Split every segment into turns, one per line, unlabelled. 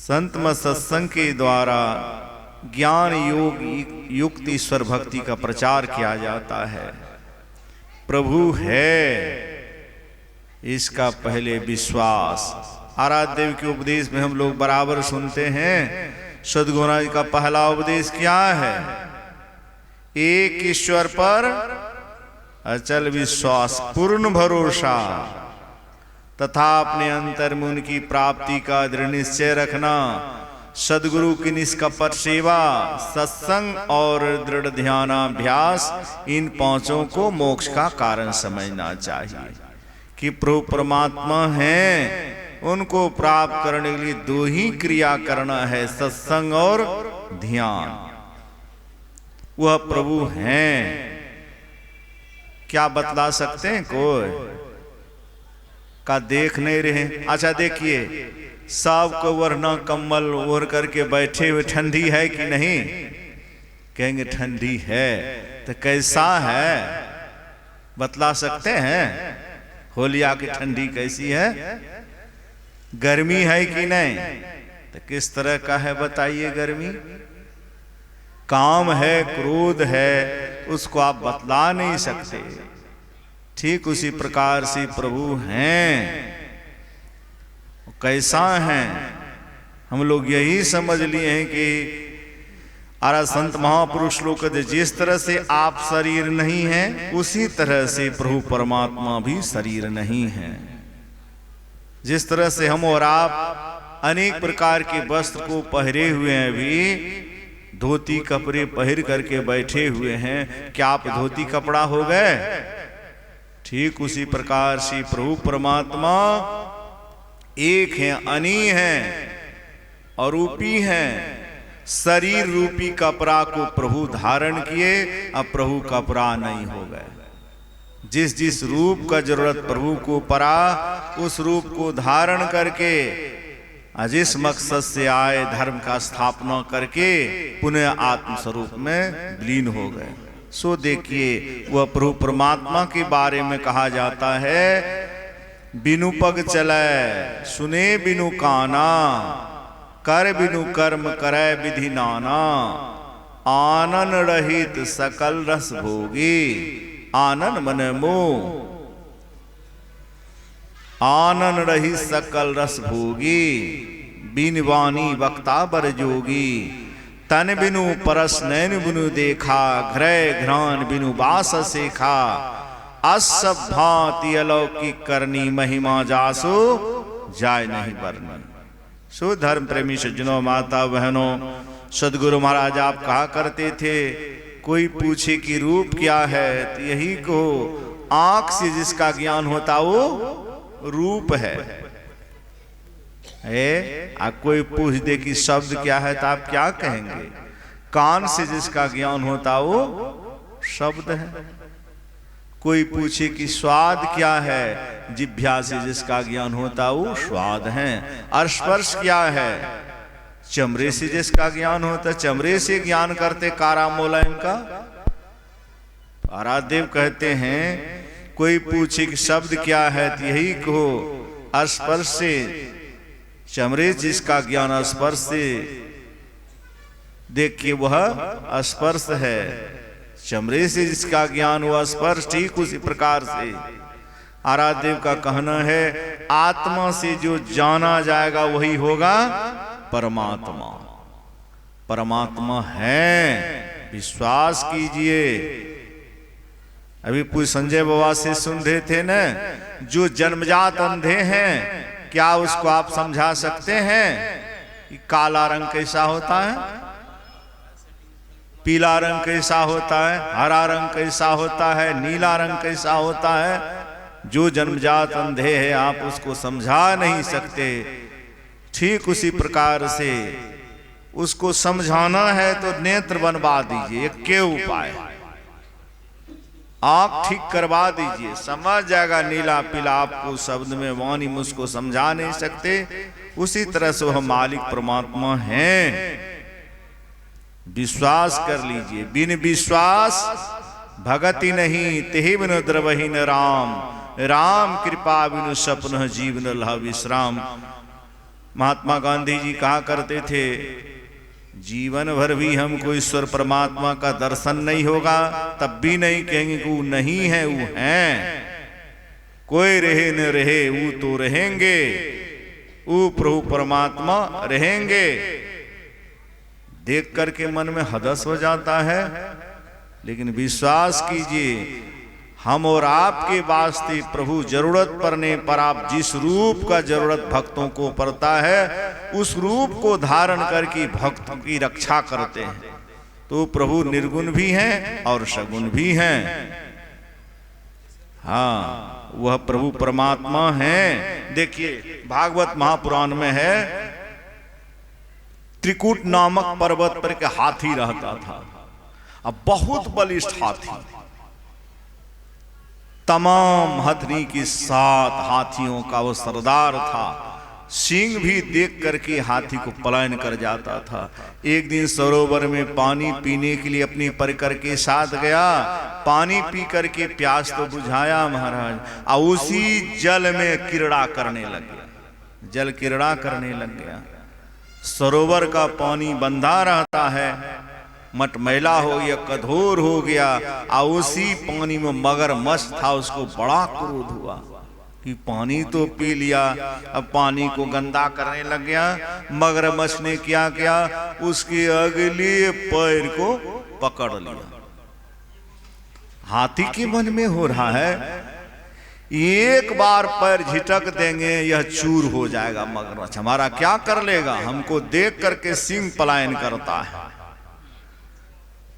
संत मत सत्संग के द्वारा ज्ञान योग युक्त ईश्वर भक्ति का प्रचार किया जाता है। प्रभु है इसका पहले विश्वास। आराध्य देव के उपदेश में हम लोग बराबर सुनते हैं, सद्गुरु जी का पहला उपदेश क्या है? एक ईश्वर पर अचल विश्वास, पूर्ण भरोसा तथा अपने अंतर में उनकी प्राप्ति का दृढ़ निश्चय रखना। सदगुरु की निष्कपट सेवा, सत्संग और दृढ़ ध्यानाभ्यास, इन पांचों को मोक्ष का कारण समझना चाहिए कि प्रभु परमात्मा हैं, उनको प्राप्त करने के लिए दो ही क्रिया करना है, सत्संग और ध्यान। वह प्रभु हैं, क्या बतला सकते हैं? कोई का देख नहीं रहे। अच्छा देखिए, सबको वरना कम्बल ओढ़ करके बैठे हुए, ठंडी है कि नहीं? कहेंगे ठंडी है, तो कैसा है बतला सकते हैं? होलिया की ठंडी कैसी है? गर्मी है कि नहीं? तो किस तरह का है बताइए? गर्मी काम है, क्रोध है, उसको आप बतला नहीं सकते। ठीक उसी प्रकार से प्रभु हैं, कैसा हैं हम लोग यही समझ लिए हैं कि आरा संत महापुरुष लोग कहते जिस तरह से आप शरीर नहीं हैं, उसी तरह से प्रभु परमात्मा भी शरीर नहीं है। जिस तरह से हम और आप अनेक प्रकार के वस्त्र को पहरे हुए हैं, भी धोती कपड़े पहन करके बैठे हुए हैं, क्या आप धोती कपड़ा हो गए? ठीक उसी प्रकार से प्रभु परमात्मा एक हैं, अनी हैं और रूपी हैं। शरीर रूपी कपड़ा को प्रभु धारण किए, अब प्रभु कपड़ा नहीं हो गए। जिस जिस रूप का जरूरत प्रभु को पड़ा, उस रूप को धारण करके जिस मकसद से आए, धर्म का स्थापना करके पुनः आत्म स्वरूप में विलीन हो गए। सो देखिए, वह प्रभु परमात्मा के बारे में कहा जाता है, बिनु पग चलै सुने बिनु काना, कर बिनु कर्म करे विधि नाना, आनन रहित सकल रस भोगी, आनन मन मोह, आनन रहित सकल रस भोगी, बिन वाणी वक्ता बर जोगी, तन बिनु परस नैन बिनु देखा, घृय घ्राण बिनु बास सेखा, असभ भांति अलौकिक करनी, महिमा जासो जाय नहीं वर्णन। सो धर्म प्रेमी सज्जनों, माता बहनों, सदगुरु महाराज आप कहा करते थे, कोई पूछे कि रूप क्या है, तो यही को आंख से जिसका ज्ञान होता वो रूप है। कोई पूछ दे कि शब्द क्या है, तो आप क्या कहेंगे? कान से जिसका ज्ञान होता वो शब्द है। कोई पूछे कि स्वाद क्या है, जिह्वा से जिसका ज्ञान होता वो स्वाद है। और स्पर्श क्या है, चमड़े से जिसका ज्ञान होता, चमड़े से ज्ञान करते कारा मोलायम का। आराध्य देव कहते हैं, कोई पूछे कि शब्द क्या है, तो यही कहो स्पर्श से, चमड़े जिसका ज्ञान स्पर्श से, देखिए वह स्पर्श है। चमड़े से जिसका ज्ञान हुआ स्पर्श, ठीक उसी प्रकार से आराध्य देव का कहना है, आत्मा से जो जाना जाएगा वही होगा परमात्मा। परमात्मा है, विश्वास कीजिए। अभी पूछ संजय बाबा से सुन रहे थे ना, जो जन्मजात अंधे हैं, क्या उसको आप समझा सकते हैं कि काला रंग कैसा होता है, पीला रंग कैसा होता है, हरा रंग कैसा होता है, नीला रंग कैसा होता है? जो जन्मजात अंधे हैं, आप उसको समझा नहीं सकते। ठीक उसी प्रकार से उसको समझाना है तो नेत्र बनवा दीजिए, एक उपाय, आंख ठीक करवा दीजिए, समझ जाएगा नीला पीला। आपको शब्द में वाणी में उसको समझा नहीं सकते। उसी तरह से वह मालिक परमात्मा हैं, विश्वास कर लीजिए। बिन विश्वास भगति नहीं, तेहि बिनु द्रवहि न राम, राम कृपा बिनु सपन जीवन लह विश्राम। महात्मा गांधी जी कहा करते थे, जीवन भर भी हमको ईश्वर परमात्मा का दर्शन नहीं होगा तब भी नहीं कहेंगे कि वो नहीं है, वो हैं। कोई रहे न रहे वो तो रहेंगे, वो प्रभु परमात्मा रहेंगे। देख करके मन में हदस हो जाता है, लेकिन विश्वास कीजिए हम और आपके वास्ते प्रभु जरूरत पड़ने पर आप जिस रूप का जरूरत भक्तों को पड़ता है उस रूप को धारण करके भक्तों की रक्षा करते हैं। तो प्रभु निर्गुण भी हैं और सगुण भी हैं। हाँ, वह प्रभु परमात्मा हैं। देखिए भागवत महापुराण में है, त्रिकूट नामक पर्वत पर के हाथी रहता था। अब बहुत बलिष्ठ हाथी, तमाम हथनी के 7 हाथियों का वो सरदार था। सिंह भी देख करके हाथी को पलायन कर जाता था। एक दिन सरोवर में पानी पीने के लिए अपनी परिकर के साथ गया। पानी पी करके प्यास तो बुझाया महाराज, और उसी जल में क्रीड़ा करने लग गया। जल क्रीड़ा करने लग गया। सरोवर का पानी बंधा रहता है, मटमैला हो गया, कठोर हो गया, और उसी पानी में मगरमच्छ था। उसको बड़ा क्रोध हुआ कि पानी तो पी लिया, अब पानी को गंदा करने लग गया। मगरमच्छ ने क्या किया, उसके अगले पैर को पकड़ लिया। हाथी के मन में हो रहा है, एक बार पैर झिटक देंगे यह चूर हो जाएगा मगरमच्छ, हमारा क्या कर लेगा। हमको देख करके सिंह पलायन करता है।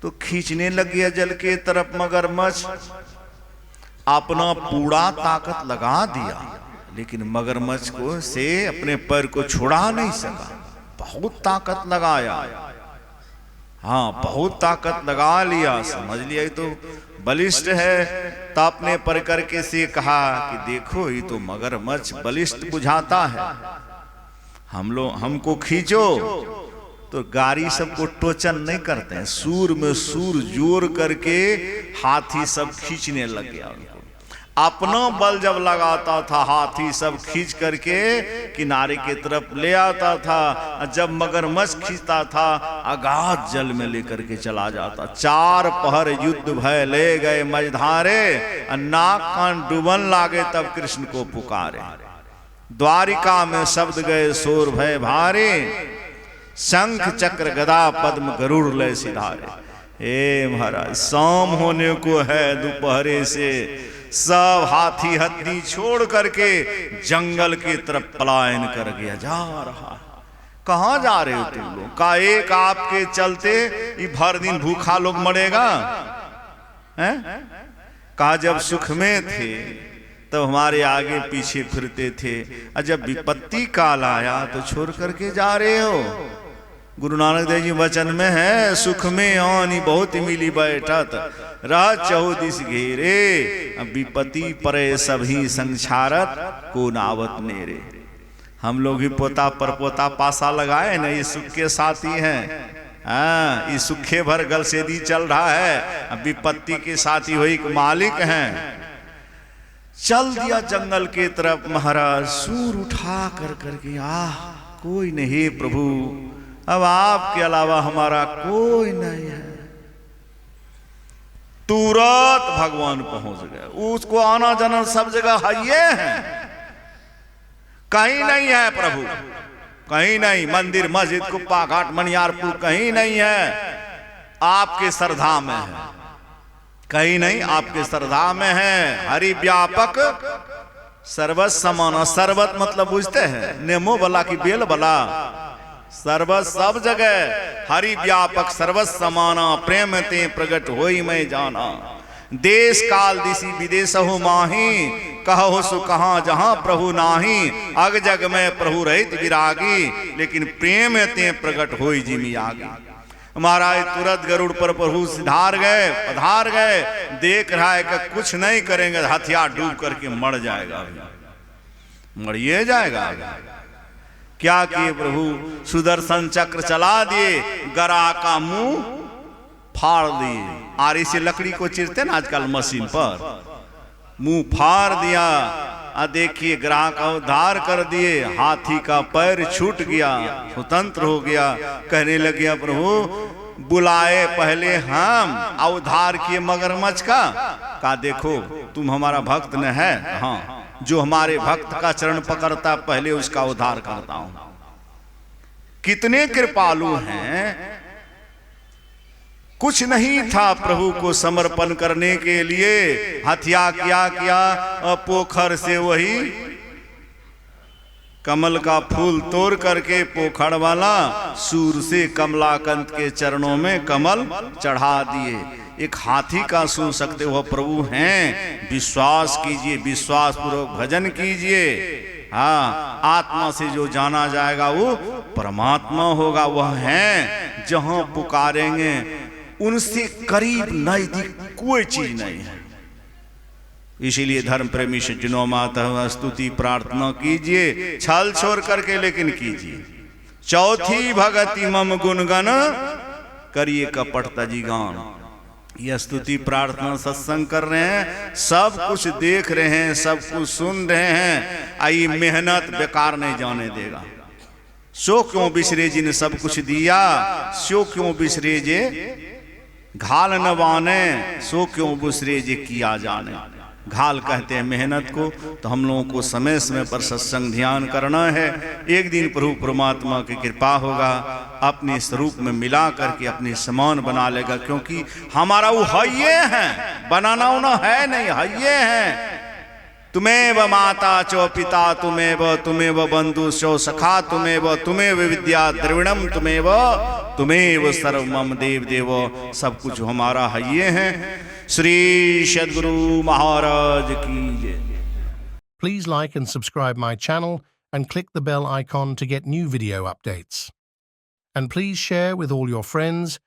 तो खींचने लग गया जल के तरफ मगरमच्छ। अपना पूरा ताकत लगा दिया, लेकिन मगरमच्छ को से अपने पैर को छुड़ा नहीं सका। बहुत ताकत लगाया, हाँ बहुत ताकत लगा लिया, समझ लिया तो बलिष्ठ है। तो अपने परिकर के से कहा कि देखो ये तो मगरमच्छ बलिष्ठ बुझाता है, हमको खींचो। तो गाड़ी सबको टोचन नहीं करते हैं, सूर में सूर जोर करके हाथी सब खींचने लग गया। अपना बल जब लगाता था हाथी सब खींच करके किनारे की तरफ ले आता था। जब मगरमच्छ खींचता था अगाध जल में लेकर के चला जाता। 4 पहर युद्ध भय ले गए मझधारे, नाक कान डूबन लागे तब कृष्ण को पुकारे। द्वारिका में शब्द गए शोर भय भारे, शंख चक्र गदा पद्म गरुड़ लय सिधारे। हे महाराज शाम होने को है, दोपहरे से सब हाथी हथनी छोड़ करके जंगल की तरफ पलायन कर गया जा रहा। कहां जा रहे हो तुम लोग? का एक आपके चलते ये भर दिन भूखा लोग मरेगा हैं? का जब सुख में थे तब हमारे आगे पीछे फिरते थे, और जब विपत्ति काल आया तो छोड़ करके जा रहे हो। गुरु नानक देव जी वचन में है, सुख में आनी बहुत मिली बैठत, रह चौदिस घेरे, विपत्ति परे सभी संक्षारत को नावत नेरे। हम लोग ही पोता पर पोता पासा लगाए ना, ये सुख के साथी हैं। हाँ, ये सुखे भर गल से दी चल रहा है, विपत्ति के साथी हुई मालिक हैं। चल दिया जंगल के तरफ महाराज, सूर उठा कर करके कोई नहीं प्रभु, अब आपके अलावा हमारा कोई नहीं है। तुरंत भगवान पहुंच गए। उसको आना जाना सब जगह है, कहीं नहीं है प्रभु, कहीं नहीं। मंदिर मस्जिद कुप्पा घाट मनियारपुर कहीं नहीं है, आपके श्रद्धा में है। कहीं नहीं, आपके श्रद्धा में है। हरि व्यापक सर्वत समान। सर्वत मतलब बुझते हैं, नेमो वाला की बेल वाला। सर्वत सब जगह हरि व्यापक सर्वत समाना, प्रेम ते प्रगट होई मैं जाना। देश काल दिशी विदेश हो माही, कहो सु कहां जहां प्रभु नाही। अग जग में प्रभु रहित विरागी, लेकिन प्रेम ते प्रगट होई जिमी आगी। महाराज तुरंत गरुड़ पर प्रभु सिधार गए, पधार गए। देख रहा है कि कुछ नहीं करेंगे, हथियार डूब करके मर जाएगा, मरिए जाएगा। क्या किए प्रभु? सुदर्शन चक्र चला दिए, गरा का मुंह फाड़ दिए। आरी से लकड़ी को चीरते ना आजकल मशीन पर, मुंह फाड़ दिया। देखिए ग्राह का उद्धार कर दिए, हाथी का पैर छूट गया, स्वतंत्र हो गया। कहने लगे प्रभु बुलाए पहले हम, उद्धार किए मगरमच्छ का देखो तुम हमारा भक्त न है, हाँ जो हमारे भक्त का चरण पकड़ता पहले उसका उद्धार करता हूं। कितने कृपालु हैं। कुछ नहीं था प्रभु को समर्पण करने के लिए, हत्या किया पोखर से वही कमल का फूल तोड़ करके पोखर वाला सूर से कमलाकांत के चरणों में कमल चढ़ा दिए। एक हाथी का सुन सकते हो प्रभु हैं, विश्वास कीजिए, विश्वास पूर्वक भजन कीजिए। हाँ, आत्मा से जो जाना जाएगा वो परमात्मा होगा। वह है जहां पुकारेंगे उनसे करीब नजदीक कोई चीज नहीं है। इसीलिए धर्म प्रेमी सज्जनों माता स्तुति प्रार्थना कीजिए, छल छोड़ करके लेकिन कीजिए। चौथी भगति मम गुणगन करिए कपट तजी गान। यह स्तुति प्रार्थना सत्संग कर रहे हैं, सब कुछ देख रहे हैं, सब कुछ सुन रहे हैं, आई मेहनत बेकार नहीं जाने देगा। सो क्यों बिसरे जी ने सब कुछ दिया, सो क्यों बिसरे जे घाल न बाने, सो क्यों बिसरे जे किया जाने। घाल कहते हैं मेहनत को। तो हम लोगों को समय समय पर सत्संग ध्यान करना है। एक दिन प्रभु परमात्मा की कृपा होगा, अपने स्वरूप में मिला करके अपने समान बना लेगा, क्योंकि हमारा वो हइये है, बनाना उना है नहीं, हइये है। तुम्हें माता चो पिता, तुम्हें बंधु चो सखा, तुम्हें विद्या द्रविणम, तुम्हें सर्व मम देव देव। सब कुछ हमारा हइये है। श्री सद्गुरु महाराज की जय।
Please like and subscribe my channel and click the bell icon to get new video updates. And please share with all your friends